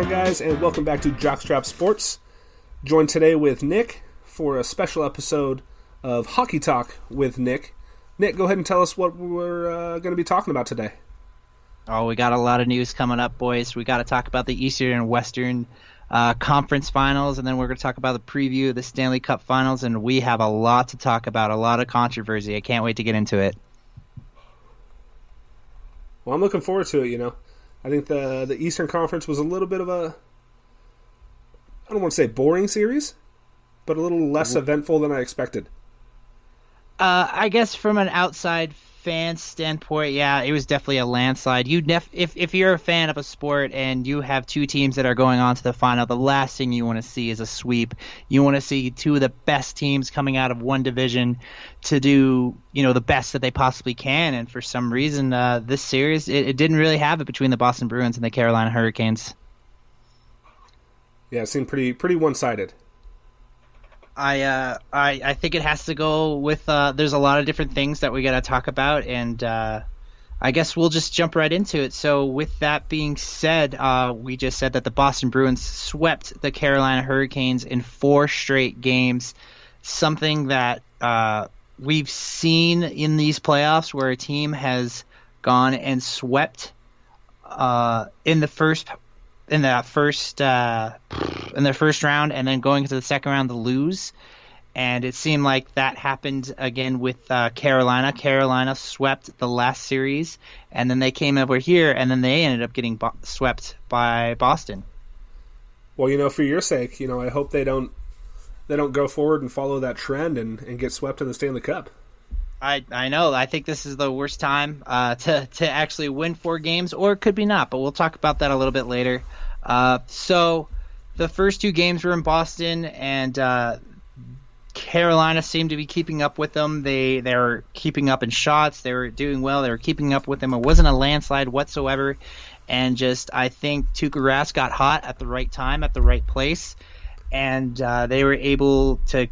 on, guys, and welcome back to Jockstrap Sports. Joined today with Nick for a special episode of Hockey Talk with Nick. Nick, go ahead and tell us what we're going to be talking about today. Oh, we got a lot of news coming up, boys. We got to talk about the Eastern and Western Conference Finals, and then we're going to talk about the preview of the Stanley Cup Finals, and we have a lot to talk about, a lot of controversy. I can't wait to get into it. Well, I'm looking forward to it, I think the Eastern Conference was a little bit of a, I don't want to say boring series, but a little less eventful than I expected. I guess from an outside fan standpoint, yeah, it was definitely a landslide. If you're a fan of a sport and you have two teams that are going on to the final, the last thing you want to see is a sweep. You want to see two of the best teams coming out of one division to do, the best that they possibly can. And for some reason, this series, it didn't really have it between the Boston Bruins and the Carolina Hurricanes. Yeah, it seemed pretty one-sided. I think it has to go with there's a lot of different things that we got to talk about, and I guess we'll just jump right into it. So with that being said, we just said that the Boston Bruins swept the Carolina Hurricanes in 4 straight games, something that we've seen in these playoffs where a team has gone and swept in their first round, and then going into the second round to lose. And it seemed like that happened again with Carolina. Carolina swept the last series, and then they came over here, and then they ended up getting swept by Boston. Well, for your sake, I hope they don't go forward and follow that trend and get swept in the Stanley Cup. I know. I think this is the worst time to actually win 4 games, or it could be not, but we'll talk about that a little bit later. So the first 2 games were in Boston, and Carolina seemed to be keeping up with them. They were keeping up in shots. They were doing well. They were keeping up with them. It wasn't a landslide whatsoever. And I think Tuukka Rask got hot at the right time, at the right place, and they were able to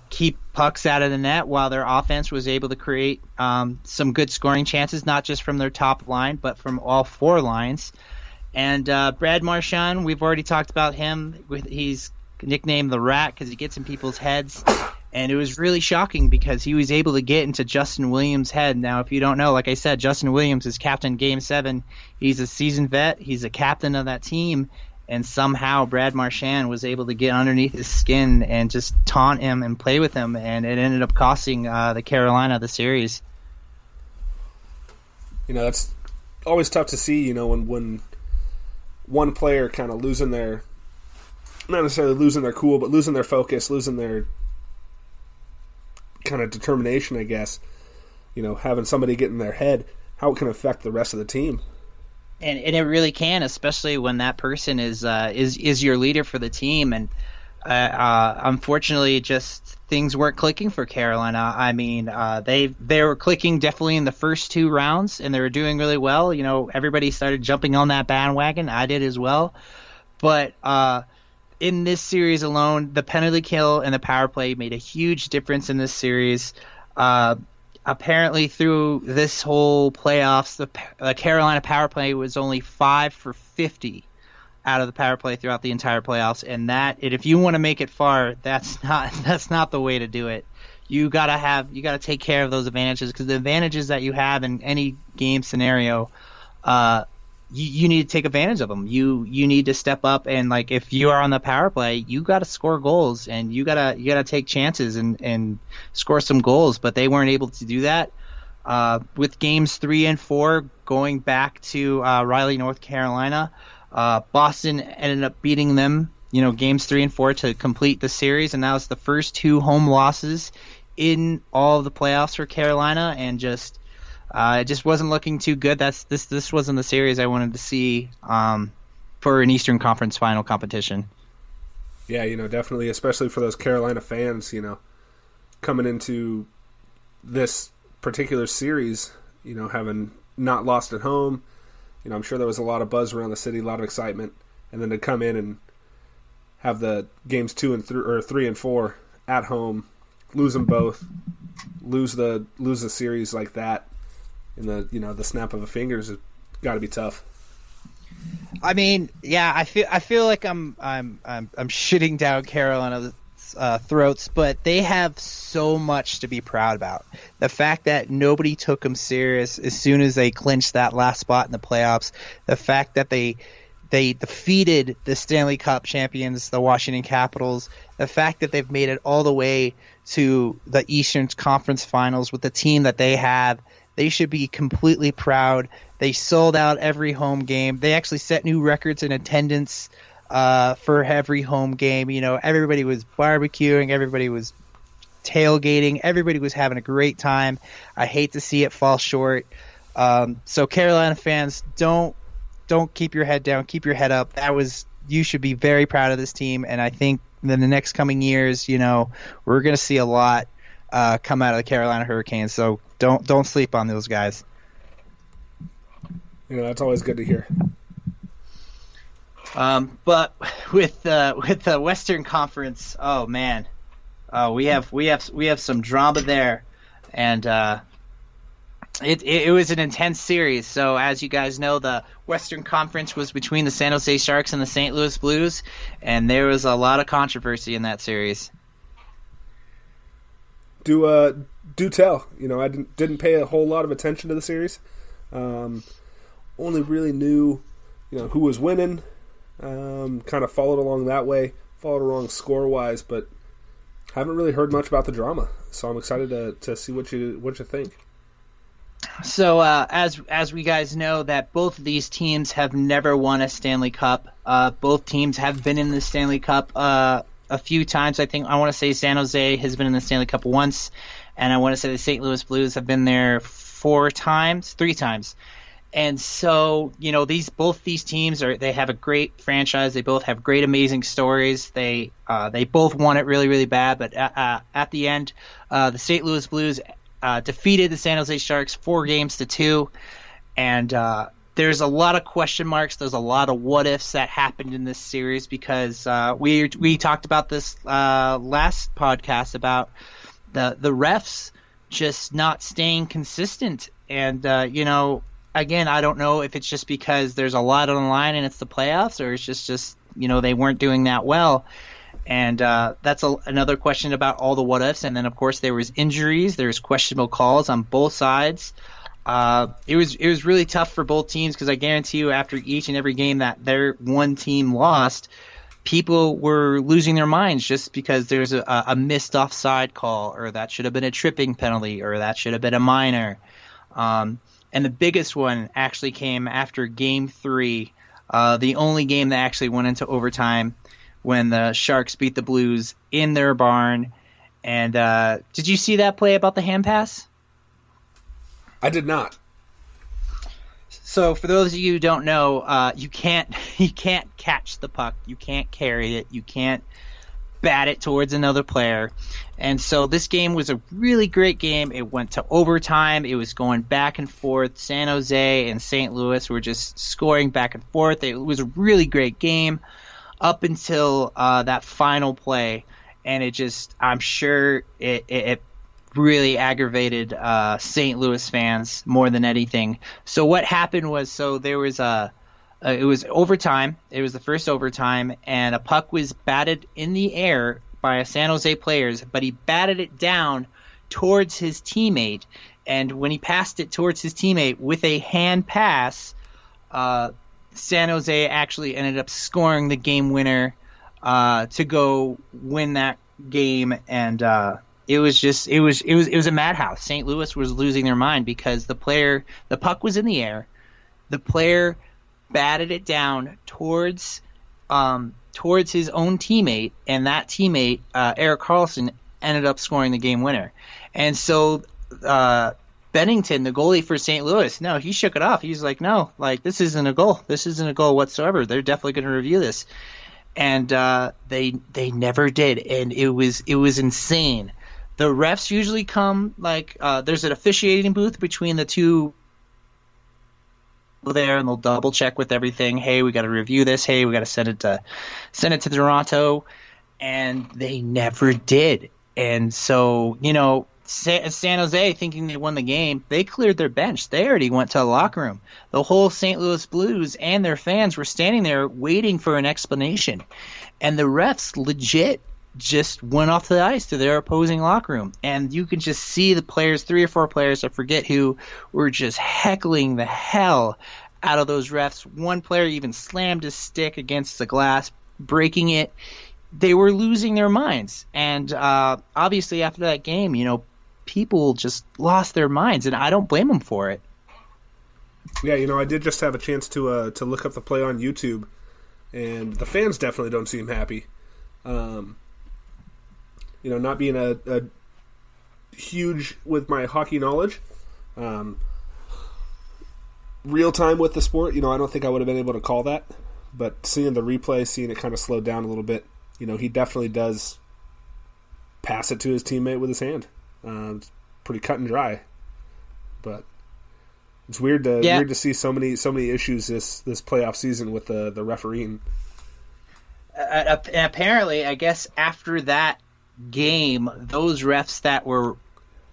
keep pucks out of the net while their offense was able to create some good scoring chances, not just from their top line, but from all 4 lines. And Brad Marchand, we've already talked about him. He's nicknamed the Rat because he gets in people's heads. And it was really shocking because he was able to get into Justin Williams' head. Now, if you don't know, like I said, Justin Williams is captain Game 7. He's a seasoned vet. He's a captain of that team. And somehow Brad Marchand was able to get underneath his skin and just taunt him and play with him, and it ended up costing the Carolina the series. That's always tough to see, when one player kind of losing their, not necessarily losing their cool, but losing their focus, losing their kind of determination, I guess. Having somebody get in their head, how it can affect the rest of the team. And it really can, especially when that person is your leader for the team. And unfortunately, just things weren't clicking for Carolina. I mean, they were clicking definitely in the first 2 rounds, and they were doing really well. Everybody started jumping on that bandwagon. I did as well. But in this series alone, the penalty kill and the power play made a huge difference in this series. Apparently, through this whole playoffs, the Carolina power play was only 5 for 50 out of the power play throughout the entire playoffs, and if you want to make it far, that's not the way to do it. You gotta take care of those advantages, because the advantages that you have in any game scenario, you need to take advantage of them. You need to step up, and if you are on the power play, you got to score goals, and you gotta take chances and score some goals. But they weren't able to do that. With games 3 and 4 going back to Raleigh, North Carolina, Boston ended up beating them. Games 3 and 4 to complete the series, and that was the first 2 home losses in all of the playoffs for Carolina, and it just wasn't looking too good. This wasn't the series I wanted to see for an Eastern Conference final competition. Yeah, definitely, especially for those Carolina fans, coming into this particular series, having not lost at home. I'm sure there was a lot of buzz around the city, a lot of excitement, and then to come in and have the games 2 and 3 and 4 at home, lose them both, lose the series like that in the snap of a fingers has got to be tough. I mean, yeah, I feel like I'm shitting down Carolina's throats, but they have so much to be proud about. The fact that nobody took them serious as soon as they clinched that last spot in the playoffs. The fact that they defeated the Stanley Cup champions, the Washington Capitals. The fact that they've made it all the way to the Eastern Conference Finals with the team that they have. They should be completely proud. They sold out every home game. They actually set new records in attendance for every home game. You know, everybody was barbecuing. Everybody was tailgating. Everybody was having a great time. I hate to see it fall short. So Carolina fans, don't keep your head down. Keep your head up. You should be very proud of this team. And I think in the next coming years, you know, we're going to see a lot come out of the Carolina Hurricanes. So don't sleep on those guys. You know, that's always good to hear. But with the Western Conference, oh man, we have some drama there, and it was an intense series. So as you guys know, the Western Conference was between the San Jose Sharks and the St. Louis Blues, and there was a lot of controversy in that series. Do tell. You know, I didn't pay a whole lot of attention to the series. Only really knew, you know, who was winning. Kind of followed along that way. Followed along score-wise, but haven't really heard much about the drama. So I'm excited to see what you think. So as we guys know, that both of these teams have never won a Stanley Cup. Both teams have been in the Stanley Cup a few times. I want to say San Jose has been in the Stanley Cup once, and I want to say the St. Louis Blues have been there 3 times. And so, you know, both these teams they have a great franchise. They both have great, amazing stories. They both want it really, really bad. But at the end, the St. Louis Blues defeated the San Jose Sharks 4-2, and there's a lot of question marks. There's a lot of what ifs that happened in this series because we talked about this last podcast about the refs just not staying consistent, and you know. Again, I don't know if it's just because there's a lot on the line and it's the playoffs, or it's just you know, they weren't doing that well. And that's another question about all the what-ifs. And then, of course, there was injuries. There was questionable calls on both sides. It was really tough for both teams because I guarantee you after each and every game that their one team lost, people were losing their minds just because there's a missed offside call, or that should have been a tripping penalty, or that should have been a minor. And the biggest one actually came after Game 3, the only game that actually went into overtime, when the Sharks beat the Blues in their barn. And did you see that play about the hand pass? I did not. So for those of you who don't know, you can't catch the puck, you can't carry it, you can't bat it towards another player. And so this game was a really great game. It went to overtime. It was going back and forth. San Jose and St. Louis were just scoring back and forth. It was a really great game up until that final play. And I'm sure it really aggravated St. Louis fans more than anything. So what happened was, there was it was overtime. It was the first overtime, and a puck was batted in the air by a San Jose players, but he batted it down towards his teammate. And when he passed it towards his teammate with a hand pass, San Jose actually ended up scoring the game winner to go win that game. And it was a madhouse. St. Louis was losing their mind because the puck was in the air. The player batted it down towards his own teammate, and that teammate, Erik Karlsson, ended up scoring the game winner. And so Bennington, the goalie for St. Louis, no, he shook it off. He's like, no, like, this isn't a goal. This isn't a goal whatsoever. They're definitely going to review this. And they never did, and it was insane. The refs usually come, there's an officiating booth between the two there, and they'll double check with everything. Hey, we got to review this. Hey, we got to send it to Toronto, and they never did. And so, you know, San Jose, thinking they won the game, they cleared their bench. They already went to the locker room. The whole St. Louis Blues and their fans were standing there waiting for an explanation. And the refs legit just went off the ice to their opposing locker room. And you can just see the players, 3 or 4 players, I forget who, were just heckling the hell out of those refs. One player even slammed his stick against the glass, breaking it. They were losing their minds. And obviously after that game, people just lost their minds, and I don't blame them for it. Yeah, I did just have a chance to look up the play on YouTube, and the fans definitely don't seem happy. Not being a huge with my hockey knowledge, real time with the sport, I don't think I would have been able to call that. But seeing the replay, seeing it kind of slow down a little bit, he definitely does pass it to his teammate with his hand. It's pretty cut and dry, but it's weird to see so many issues this playoff season with the refereeing. And apparently, I guess after that game, those refs that were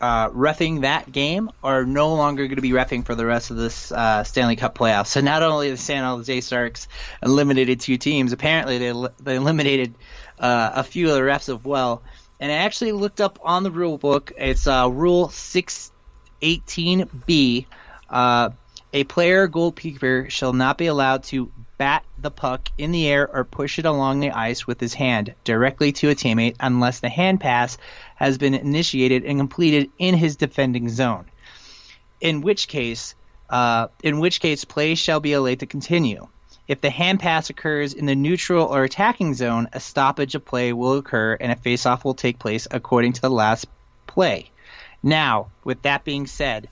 reffing that game are no longer going to be reffing for the rest of this Stanley Cup playoffs. So not only the San Jose Sharks eliminated 2 teams, apparently they eliminated a few of the refs as well. And I actually looked up on the rule book. It's Rule 618B. A player or goalkeeper shall not be allowed to bat the puck in the air or push it along the ice with his hand directly to a teammate unless the hand pass has been initiated and completed in his defending zone. In which case, play shall be allowed to continue. If the hand pass occurs in the neutral or attacking zone, a stoppage of play will occur and a face-off will take place according to the last play. Now, with that being said,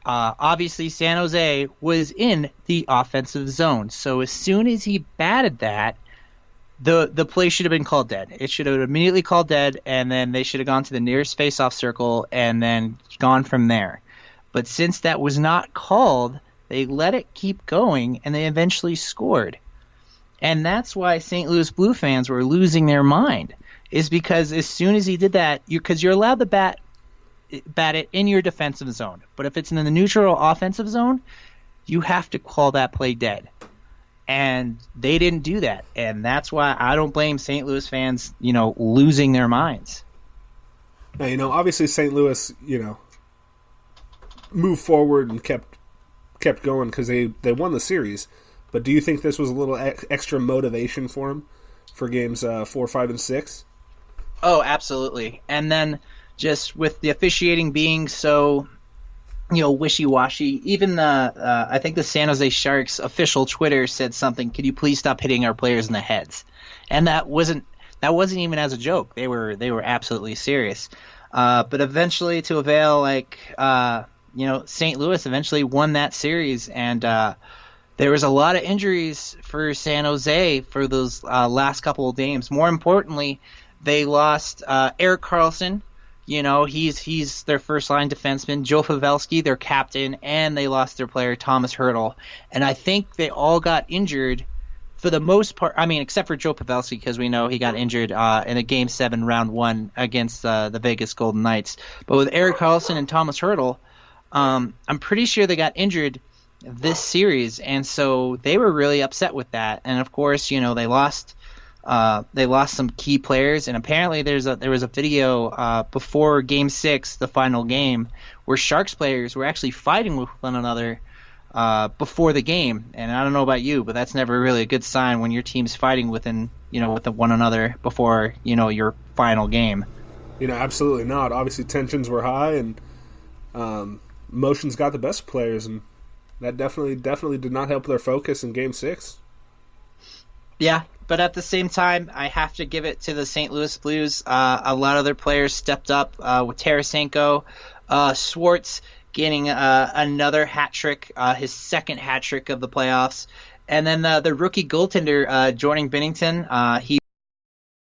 obviously San Jose was in the offensive zone. So as soon as he batted that, the play should have been called dead. It should have immediately called dead, and then they should have gone to the nearest face-off circle and then gone from there. But since that was not called, they let it keep going, and they eventually scored. And that's why St. Louis Blue fans were losing their mind, is because as soon as he did that, because you're allowed to bat it in your defensive zone. But if it's in the neutral offensive zone, you have to call that play dead. And they didn't do that. And that's why I don't blame St. Louis fans, losing their minds. Now, obviously St. Louis, moved forward and kept going because they won the series. But do you think this was a little extra motivation for them for games 4, 5, and 6? Oh, absolutely. And then just with the officiating being so, wishy-washy, even I think the San Jose Sharks official Twitter said something, "Could you please stop hitting our players in the heads?" And that wasn't even as a joke. They were absolutely serious. But eventually, to avail, St. Louis eventually won that series, and there was a lot of injuries for San Jose for those last couple of games. More importantly, they lost Erik Karlsson. He's their first-line defenseman. Joe Pavelski, their captain, and they lost their player Thomas Hertl. And I think they all got injured for the most part. I mean, except for Joe Pavelski, because we know he got injured in a Game 7, Round 1 against the Vegas Golden Knights. But with Erik Karlsson and Thomas Hertl, I'm pretty sure they got injured this series, and so they were really upset with that. And of course, they lost some key players, and apparently there was a video before Game 6, the final game, where Sharks players were actually fighting with one another before the game. And I don't know about you, but that's never really a good sign when your team's fighting with one another before your final game. Absolutely not. Obviously, tensions were high, and emotions got the best of players, and that definitely did not help their focus in Game 6. Yeah, but at the same time, I have to give it to the St. Louis Blues. A lot of their players stepped up with Tarasenko, Schwartz getting another hat trick, his second hat trick of the playoffs, and then the rookie goaltender Jordan Binnington. He